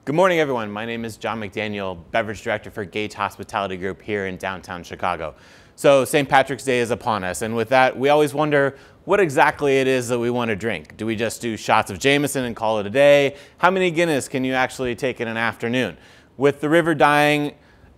Good morning, everyone. My name is John McDaniel, Beverage Director for Gage Hospitality Group here in downtown Chicago. So St. Patrick's Day is upon us, and with that, we always wonder what exactly it is that we want to drink. Do we just do shots of Jameson and call it a day? How many Guinness can you actually take in an afternoon? With the river dying,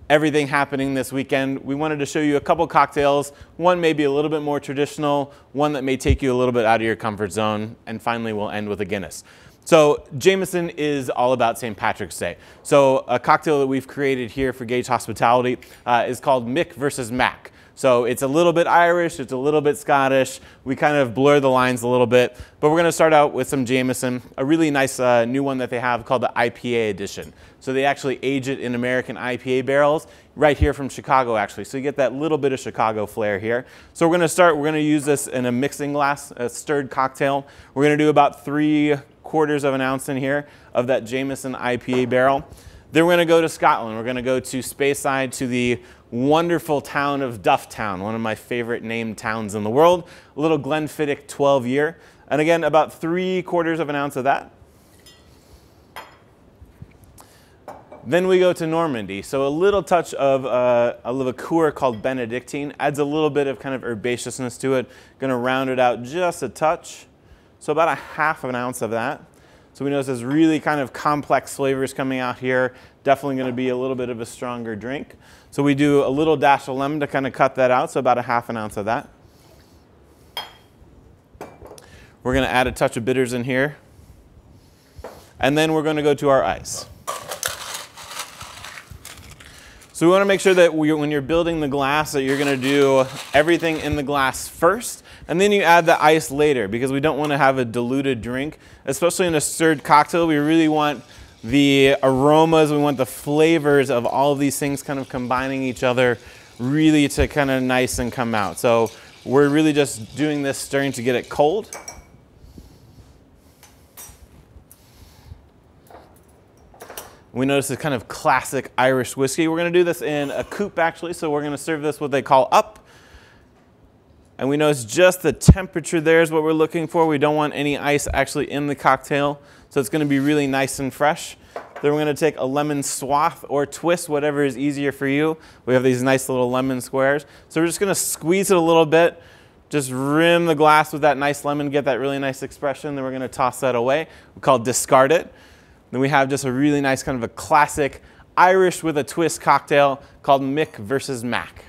everything happening this weekend, we wanted to show you a couple cocktails, one maybe a little bit more traditional, one that may take you a little bit out of your comfort zone, and finally we'll end with a Guinness. So Jameson is all about St. Patrick's Day. So a cocktail that we've created here for Gage Hospitality is called Mick versus Mac. So it's a little bit Irish, it's a little bit Scottish. We kind of blur the lines a little bit, but we're gonna start out with some Jameson, a really nice new one that they have called the IPA edition. So they actually age it in American IPA barrels right here from Chicago, actually. So you get that little bit of Chicago flair here. So we're gonna use this in a mixing glass, a stirred cocktail. We're gonna do about 3/4 of an ounce in here of that Jameson IPA barrel. Then we're gonna go to Scotland. We're gonna go to Speyside, to the wonderful town of Dufftown, one of my favorite named towns in the world. A little Glenfiddich 12 year. And again, about 3/4 of an ounce of that. Then we go to Normandy. So a little touch of a liqueur called Benedictine. Adds a little bit of kind of herbaceousness to it. Gonna round it out just a touch. So about 1/2 of an ounce of that. So we notice there's really kind of complex flavors coming out here. Definitely gonna be a little bit of a stronger drink. So we do a little dash of lemon to kind of cut that out. So about 1/2 an ounce of that. We're gonna add a touch of bitters in here. And then we're gonna go to our ice. So we want to make sure that when you're building the glass that you're going to do everything in the glass first, and then you add the ice later, because we don't want to have a diluted drink, especially in a stirred cocktail. We really want the aromas, we want the flavors of all of these things kind of combining each other really to kind of nice and come out. So we're really just doing this stirring to get it cold. We notice a kind of classic Irish whiskey. We're gonna do this in a coupe actually, so we're gonna serve this what they call up. And we notice just the temperature there is what we're looking for. We don't want any ice actually in the cocktail, so it's gonna be really nice and fresh. Then we're gonna take a lemon swath or twist, whatever is easier for you. We have these nice little lemon squares. So we're just gonna squeeze it a little bit, just rim the glass with that nice lemon, get that really nice expression. Then we're gonna toss that away. We call it discard it. Then we have just a really nice kind of a classic Irish with a twist cocktail called Mick versus Mac.